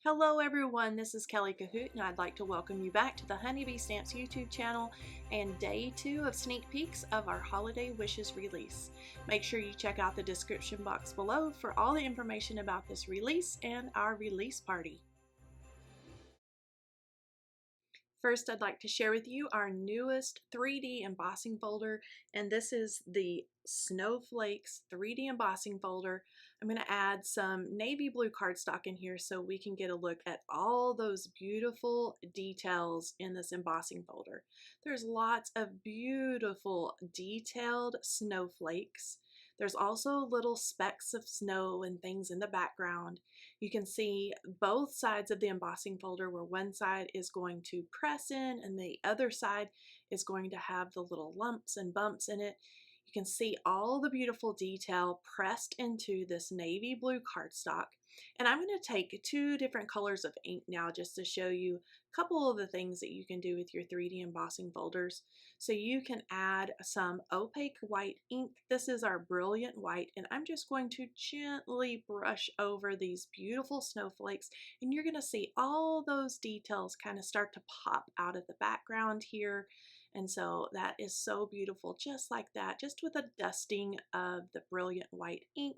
Hello everyone, this is Kelly Cahoot and I'd like to welcome you back to the Honeybee Stamps YouTube channel and day 2 of sneak peeks of our Holiday Wishes release. Make sure you check out the description box below for all the information about this release and our release party. First, I'd like to share with you our newest 3D embossing folder, and this is the Snowflakes 3D embossing folder. I'm going to add some navy blue cardstock in here so we can get a look at all those beautiful details in this embossing folder. There's lots of beautiful detailed snowflakes. There's also little specks of snow and things in the background. You can see both sides of the embossing folder where one side is going to press in and the other side is going to have the little lumps and bumps in it. You can see all the beautiful detail pressed into this navy blue cardstock. And I'm going to take 2 different colors of ink now just to show you a couple of the things that you can do with your 3D embossing folders. So you can add some opaque white ink. This is our brilliant white, and I'm just going to gently brush over these beautiful snowflakes, and you're going to see all those details kind of start to pop out of the background here. And so that is so beautiful, just like that, just with a dusting of the brilliant white ink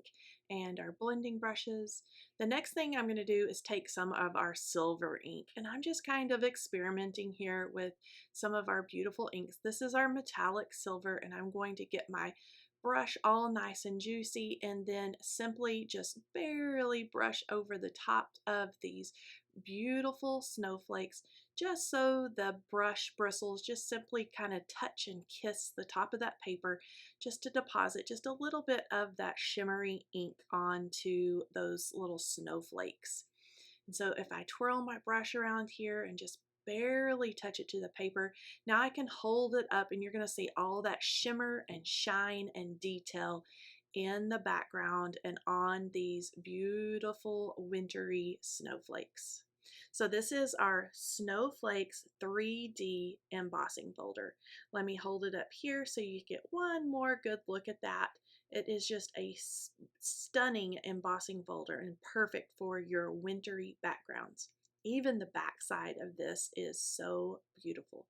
and our blending brushes. The next thing I'm going to do is take some of our silver ink, and I'm just kind of experimenting here with some of our beautiful inks. This is our metallic silver, and I'm going to get my brush all nice and juicy and then simply just barely brush over the top of these beautiful snowflakes, just so the brush bristles just simply kind of touch and kiss the top of that paper, just to deposit just a little bit of that shimmery ink onto those little snowflakes. And so if I twirl my brush around here and just barely touch it to the paper, now I can hold it up and you're going to see all that shimmer and shine and detail in the background and on these beautiful wintry snowflakes. So this is our Snowflakes 3D embossing folder. Let me hold it up here so you get one more good look at that. It is just a stunning embossing folder and perfect for your wintry backgrounds. Even the back side of this is so beautiful.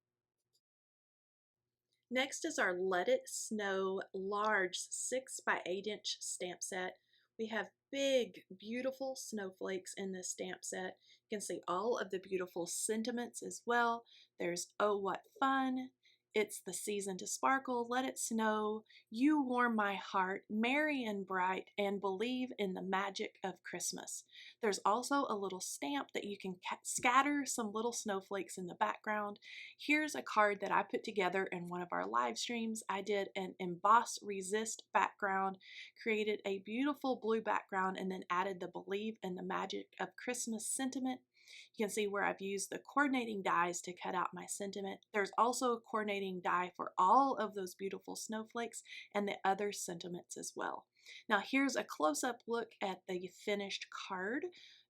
Next is our Let It Snow large 6 by 8 inch stamp set. We have big, beautiful snowflakes in this stamp set. You can see all of the beautiful sentiments as well. There's "Oh, what fun," "It's the season to sparkle," "Let it snow," "You warm my heart," "Merry and bright," and "Believe in the magic of Christmas." There's also a little stamp that you can scatter some little snowflakes in the background. Here's a card that I put together in one of our live streams. I did an emboss resist background, created a beautiful blue background, and then added the "Believe in the magic of Christmas" sentiment. You can see where I've used the coordinating dies to cut out my sentiment. There's also a coordinating die for all of those beautiful snowflakes and the other sentiments as well. Now here's a close-up look at the finished card.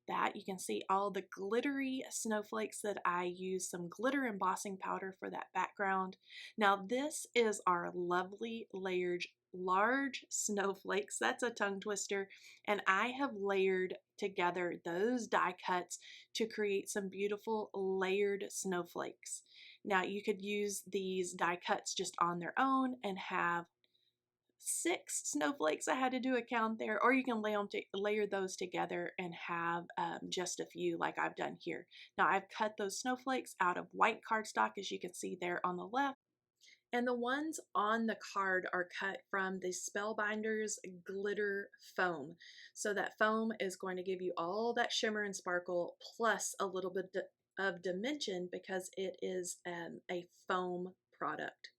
That you can see all the glittery snowflakes that I used some glitter embossing powder for that background. Now this is our lovely layered large snowflakes. That's a tongue twister, and I have layered together those die cuts to create some beautiful layered snowflakes. Now you could use these die cuts just on their own and have 6 snowflakes. I had to do a count there, or you can layer those together and have just a few like I've done here. Now I've cut those snowflakes out of white cardstock, as you can see there on the left, and the ones on the card are cut from the Spellbinders glitter foam. So that foam is going to give you all that shimmer and sparkle plus a little bit of dimension because it is a foam product.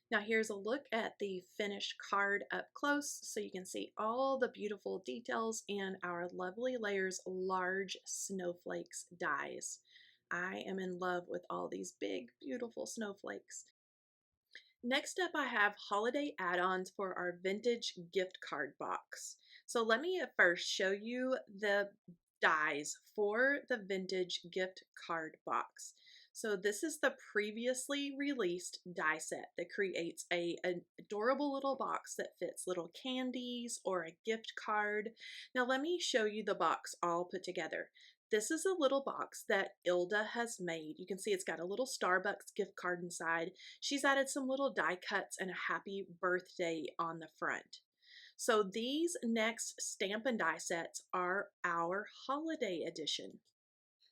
Now here's a look at the finished card up close so you can see all the beautiful details in our lovely layers large snowflakes dies. I am in love with all these big beautiful snowflakes. Next up I have holiday add-ons for our vintage gift card box. So let me first show you the dies for the vintage gift card box. So this is the previously released die set that creates an adorable little box that fits little candies or a gift card. Now let me show you the box all put together. This is a little box that Ilda has made. You can see it's got a little Starbucks gift card inside. She's added some little die cuts and a happy birthday on the front. So these next stamp and die sets are our holiday edition.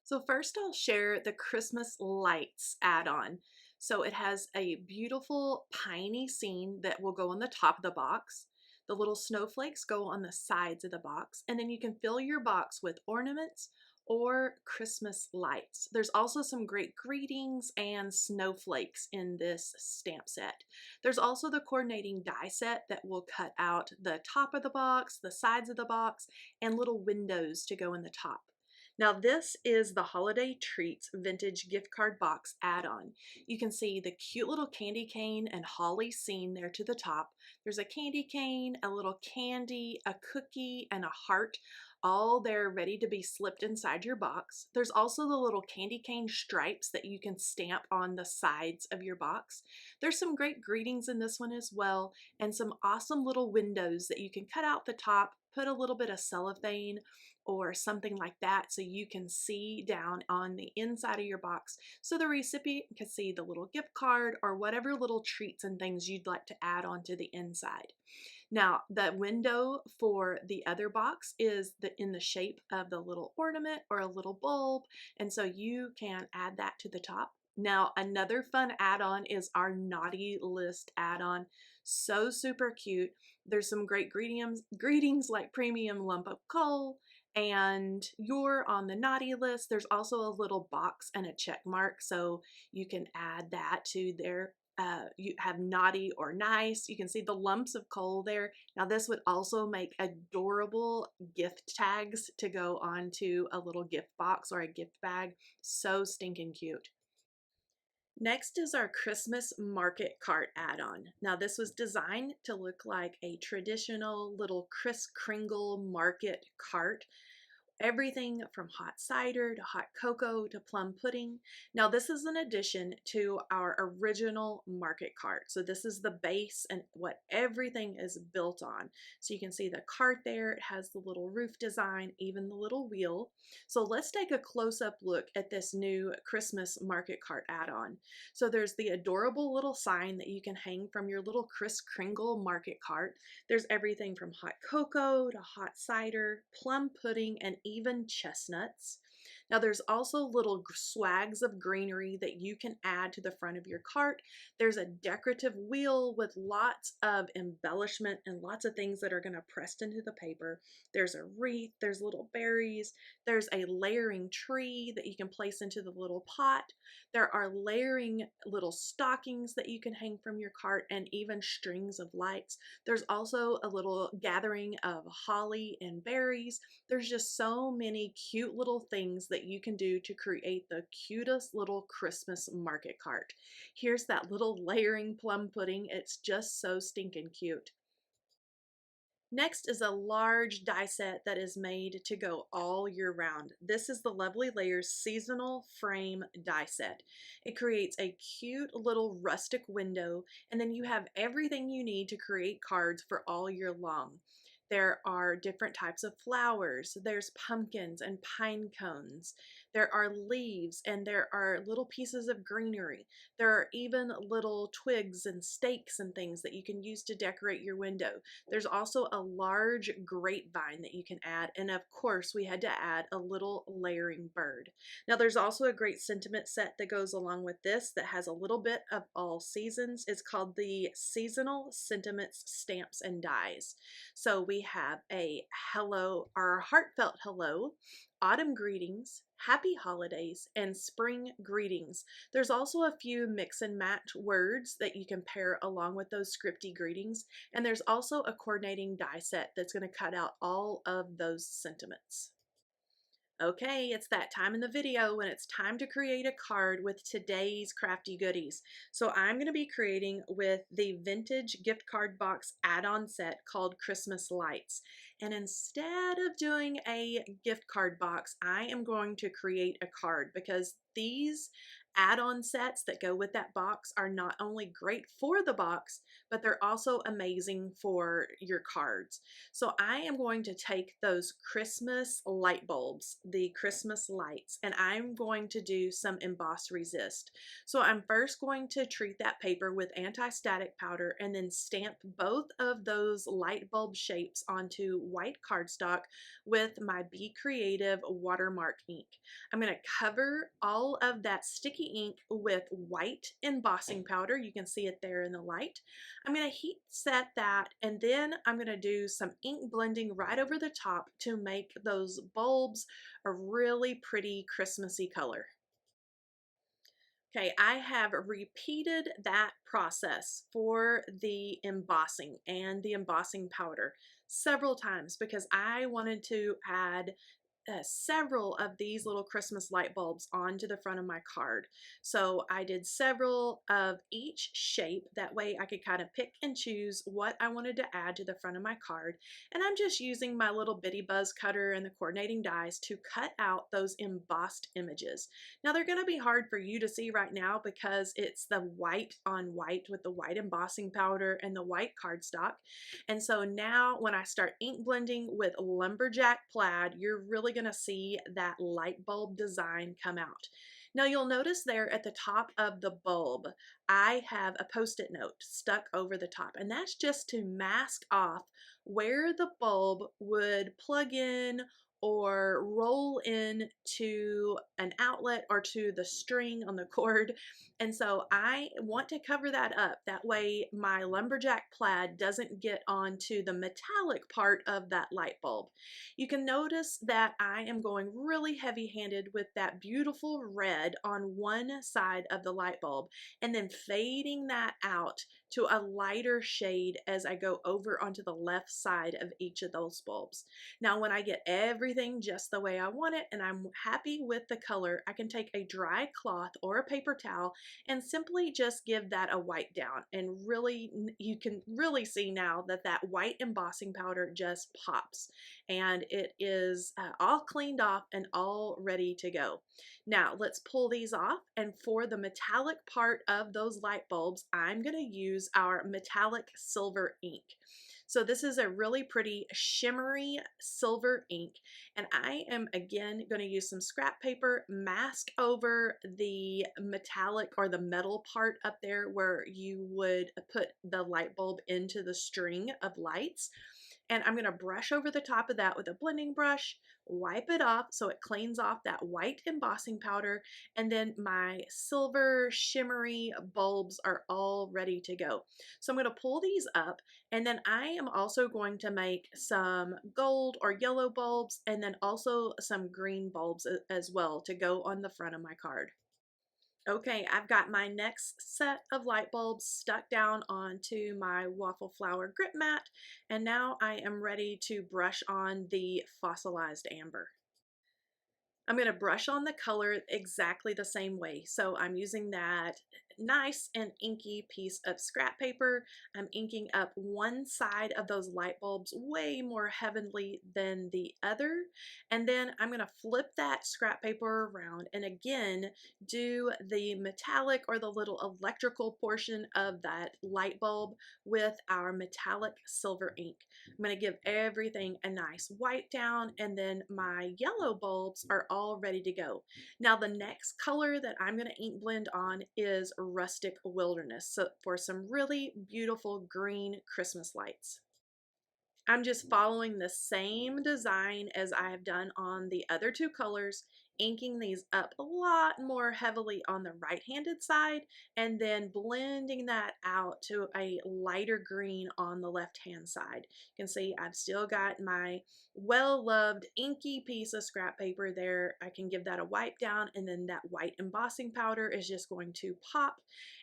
So first I'll share the Christmas lights add-on. So it has a beautiful piney scene that will go on the top of the box. The little snowflakes go on the sides of the box, and then you can fill your box with ornaments or Christmas lights. There's also some great greetings and snowflakes in this stamp set. There's also the coordinating die set that will cut out the top of the box, the sides of the box, and little windows to go in the top. Now this is the Holiday Treats Vintage Gift Card Box add-on. You can see the cute little candy cane and holly scene there to the top. There's a candy cane, a little candy, a cookie, and a heart, all there ready to be slipped inside your box. There's also the little candy cane stripes that you can stamp on the sides of your box. There's some great greetings in this one as well, and some awesome little windows that you can cut out the top, put a little bit of cellophane or something like that so you can see down on the inside of your box so the recipient can see the little gift card or whatever little treats and things you'd like to add onto the inside. Now the window for the other box is in the shape of the little ornament or a little bulb, and so you can add that to the top. Now another fun add-on is our naughty list add-on. So super cute. There's some great greetings like premium lump of coal, and you're on the naughty list. There's also a little box and a check mark, so you can add that to their you have naughty or nice. You can see the lumps of coal there. Now this would also make adorable gift tags to go onto a little gift box or a gift bag. So stinking cute. Next is our Christmas market cart add-on. Now this was designed to look like a traditional little Kris Kringle market cart. Everything from hot cider to hot cocoa to plum pudding. Now this is an addition to our original market cart. So this is the base and what everything is built on. So you can see the cart there, it has the little roof design, even the little wheel. So let's take a close-up look at this new Christmas market cart add-on. So there's the adorable little sign that you can hang from your little Kris Kringle market cart. There's everything from hot cocoa to hot cider, plum pudding, and even chestnuts. Now there's also little swags of greenery that you can add to the front of your cart. There's a decorative wheel with lots of embellishment and lots of things that are going to pressed into the paper. There's a wreath, there's little berries, there's a layering tree that you can place into the little pot. There are layering little stockings that you can hang from your cart and even strings of lights. There's also a little gathering of holly and berries. There's just so many cute little things that you can do to create the cutest little Christmas market cart. Here's that little layering plum pudding. It's just so stinking cute. Next is a large die set that is made to go all year round. This is the Lovely Layers Seasonal Frame die set. It creates a cute little rustic window, and then you have everything you need to create cards for all year long. There are different types of flowers. There's pumpkins and pine cones. There are leaves and there are little pieces of greenery. There are even little twigs and stakes and things that you can use to decorate your window. There's also a large grapevine that you can add, and of course we had to add a little layering bird. Now there's also a great sentiment set that goes along with this that has a little bit of all seasons. It's called the Seasonal Sentiments Stamps and Dies. So we have a hello, our heartfelt hello, autumn greetings, happy holidays, and spring greetings. There's also a few mix and match words that you can pair along with those scripty greetings, and there's also a coordinating die set that's going to cut out all of those sentiments. Okay, it's that time in the video when it's time to create a card with today's crafty goodies. So I'm going to be creating with the vintage gift card box add-on set called Christmas Lights. And instead of doing a gift card box, I am going to create a card because these add-on sets that go with that box are not only great for the box, but they're also amazing for your cards. So I am going to take those Christmas light bulbs, the Christmas lights, and I'm going to do some emboss resist. So I'm first going to treat that paper with anti-static powder and then stamp both of those light bulb shapes onto white cardstock with my Be Creative watermark ink. I'm going to cover all of that sticky ink with white embossing powder. You can see it there in the light. I'm going to heat set that, and then I'm going to do some ink blending right over the top to make those bulbs a really pretty Christmassy color. Okay, I have repeated that process for the embossing and the embossing powder several times because I wanted to add several of these little Christmas light bulbs onto the front of my card. So I did several of each shape. That way I could kind of pick and choose what I wanted to add to the front of my card. And I'm just using my little bitty buzz cutter and the coordinating dies to cut out those embossed images. Now they're going to be hard for you to see right now because it's the white on white with the white embossing powder and the white cardstock. And so now when I start ink blending with lumberjack plaid, you're really going to see that light bulb design come out. Now you'll notice there at the top of the bulb, I have a post-it note stuck over the top, and that's just to mask off where the bulb would plug in or roll in to an outlet or to the string on the cord. And so I want to cover that up. That way my lumberjack plaid doesn't get onto the metallic part of that light bulb. You can notice that I am going really heavy-handed with that beautiful red on one side of the light bulb and then fading that out to a lighter shade as I go over onto the left side of each of those bulbs. Now when I get everything just the way I want it and I'm happy with the color, I can take a dry cloth or a paper towel and simply just give that a wipe down, and really you can really see now that that white embossing powder just pops and it is all cleaned off and all ready to go. Now let's pull these off, and for the metallic part of those light bulbs I'm going to use our metallic silver ink. So this is a really pretty shimmery silver ink, and I am again going to use some scrap paper, mask over the metallic or the metal part up there where you would put the light bulb into the string of lights. And I'm going to brush over the top of that with a blending brush, wipe it off so it cleans off that white embossing powder, and then my silver shimmery bulbs are all ready to go. So I'm going to pull these up, and then I am also going to make some gold or yellow bulbs and then also some green bulbs as well to go on the front of my card. Okay, I've got my next set of light bulbs stuck down onto my waffle flower grip mat, and now I am ready to brush on the fossilized amber. I'm going to brush on the color exactly the same way. So I'm using that nice and inky piece of scrap paper. I'm inking up one side of those light bulbs way more heavily than the other. And then I'm going to flip that scrap paper around and again do the metallic or the little electrical portion of that light bulb with our metallic silver ink. I'm going to give everything a nice wipe down, and then my yellow bulbs are all ready to go. Now the next color that I'm going to ink blend on is Rustic Wilderness, so for some really beautiful green Christmas lights. I'm just following the same design as I have done on the other two colors, inking these up a lot more heavily on the right-handed side and then blending that out to a lighter green on the left-hand side. You can see I've still got my well-loved inky piece of scrap paper there. I can give that a wipe down, and then that white embossing powder is just going to pop.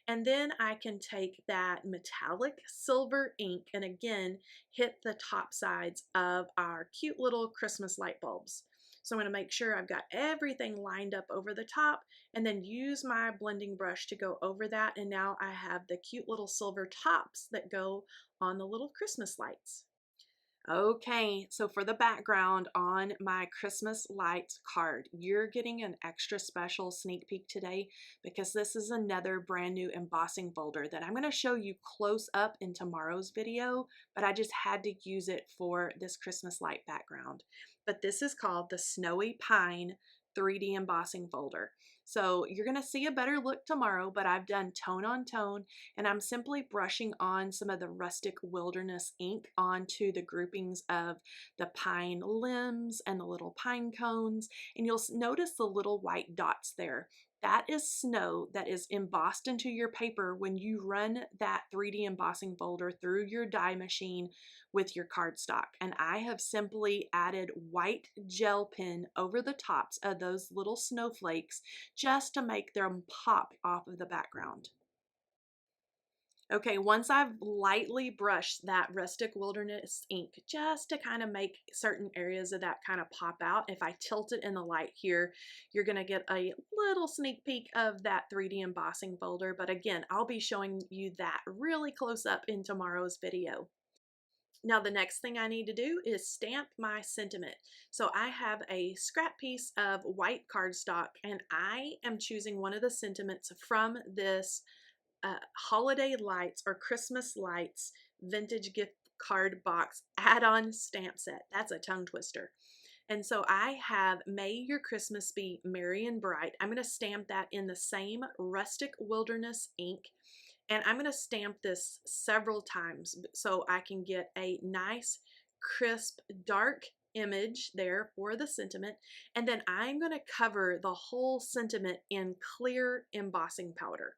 And then I can take that metallic silver ink and again hit the top sides of our cute little Christmas light bulbs. So I'm going to make sure I've got everything lined up over the top and then use my blending brush to go over that, and now I have the cute little silver tops that go on the little Christmas lights. Okay, so for the background on my Christmas lights card, you're getting an extra special sneak peek today because this is another brand new embossing folder that I'm going to show you close up in tomorrow's video, but I just had to use it for this Christmas light background. But this is called the Snowy Pine 3D embossing folder. So you're going to see a better look tomorrow, but I've done tone on tone and I'm simply brushing on some of the rustic wilderness ink onto the groupings of the pine limbs and the little pine cones, and you'll notice the little white dots there. That is snow that is embossed into your paper when you run that 3D embossing folder through your die machine with your cardstock. And I have simply added white gel pen over the tops of those little snowflakes just to make them pop off of the background. Okay, once I've lightly brushed that rustic wilderness ink just to kind of make certain areas of that kind of pop out, if I tilt it in the light here, you're going to get a little sneak peek of that 3D embossing folder. But again, I'll be showing you that really close up in tomorrow's video. Now the next thing I need to do is stamp my sentiment. So I have a scrap piece of white cardstock and I am choosing one of the sentiments from this holiday lights or Christmas lights vintage gift card box add-on stamp set. That's a tongue twister. And so I have May Your Christmas Be Merry and Bright. I'm going to stamp that in the same rustic wilderness ink. And I'm going to stamp this several times so I can get a nice, crisp, dark image there for the sentiment. And then I'm going to cover the whole sentiment in clear embossing powder.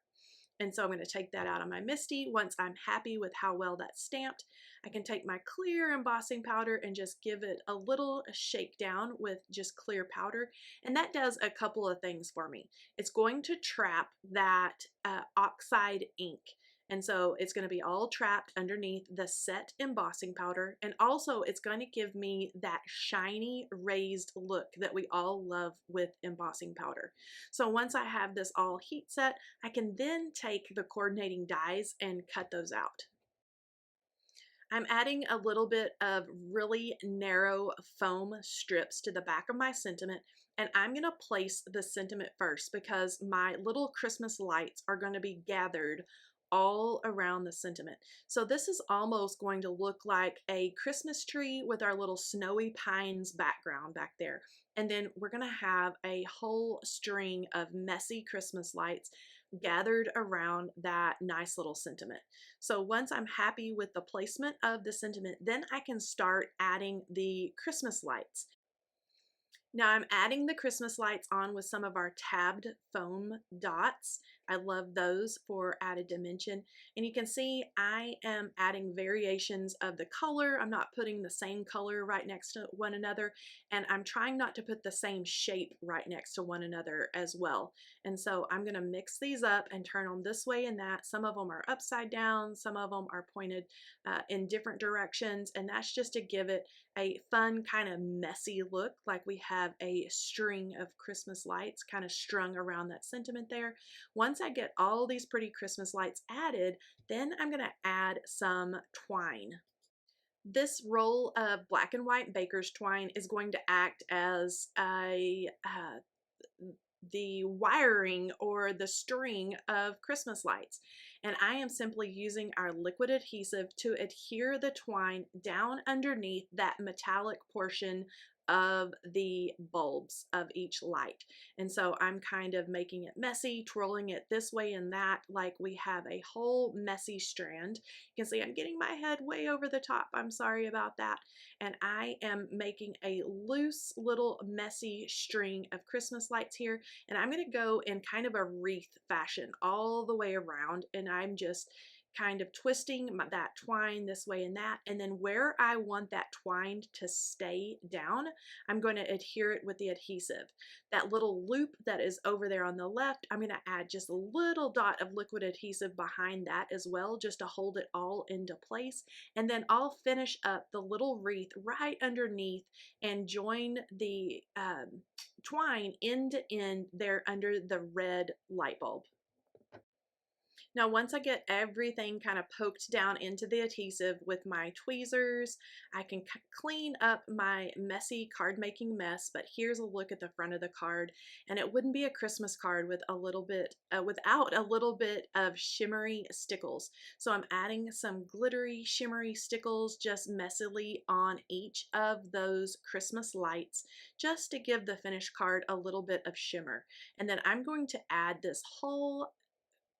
And so I'm going to take that out of my MISTI. Once I'm happy with how well that's stamped, I can take my clear embossing powder and just give it a little shakedown with just clear powder. And that does a couple of things for me. It's going to trap that oxide ink. And so it's going to be all trapped underneath the set embossing powder. And also it's going to give me that shiny raised look that we all love with embossing powder. So once I have this all heat set, I can then take the coordinating dies and cut those out. I'm adding a little bit of really narrow foam strips to the back of my sentiment, and I'm going to place the sentiment first because my little Christmas lights are going to be gathered all around the sentiment. So this is almost going to look like a Christmas tree with our little snowy pines background back there. And then we're going to have a whole string of messy Christmas lights gathered around that nice little sentiment. So once I'm happy with the placement of the sentiment, then I can start adding the Christmas lights. Now I'm adding the Christmas lights on with some of our tabbed foam dots. I love those for added dimension. And you can see I am adding variations of the color. I'm not putting the same color right next to one another. And I'm trying not to put the same shape right next to one another as well. And so I'm going to mix these up and turn them this way and that. Some of them are upside down. Some of them are pointed in different directions. And that's just to give it a fun kind of messy look, like we have a string of Christmas lights kind of strung around that sentiment there. Once I get all these pretty Christmas lights added, then I'm going to add some twine. This roll of black and white baker's twine is going to act as the wiring or the string of Christmas lights. And I am simply using our liquid adhesive to adhere the twine down underneath that metallic portion of the bulbs of each light. And so I'm kind of making it messy, twirling it this way and that, like we have a whole messy strand. You can see I'm getting my head way over the top. I'm sorry about that. And I am making a loose little messy string of Christmas lights here. And I'm going to go in kind of a wreath fashion all the way around. And I'm just kind of twisting that twine this way and that. And then where I want that twine to stay down, I'm going to adhere it with the adhesive. That little loop that is over there on the left, I'm going to add just a little dot of liquid adhesive behind that as well, just to hold it all into place. And then I'll finish up the little wreath right underneath and join the twine end to end there under the red light bulb. Now, once I get everything kind of poked down into the adhesive with my tweezers, I can clean up my messy card making mess, but here's a look at the front of the card, and it wouldn't be a Christmas card with a little bit, without a little bit of shimmery stickles. So I'm adding some glittery shimmery stickles just messily on each of those Christmas lights, just to give the finished card a little bit of shimmer. And then I'm going to add this whole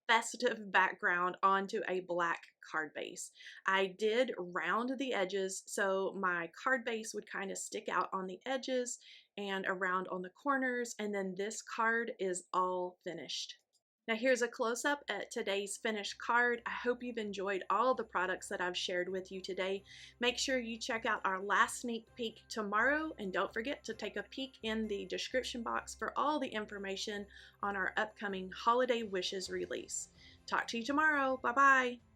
festive background onto a black card base. I did round the edges so my card base would kind of stick out on the edges and around on the corners, and then this card is all finished. Now here's a close-up at today's finished card. I hope you've enjoyed all the products that I've shared with you today. Make sure you check out our last sneak peek tomorrow, and don't forget to take a peek in the description box for all the information on our upcoming Holiday Wishes release. Talk to you tomorrow. Bye-bye.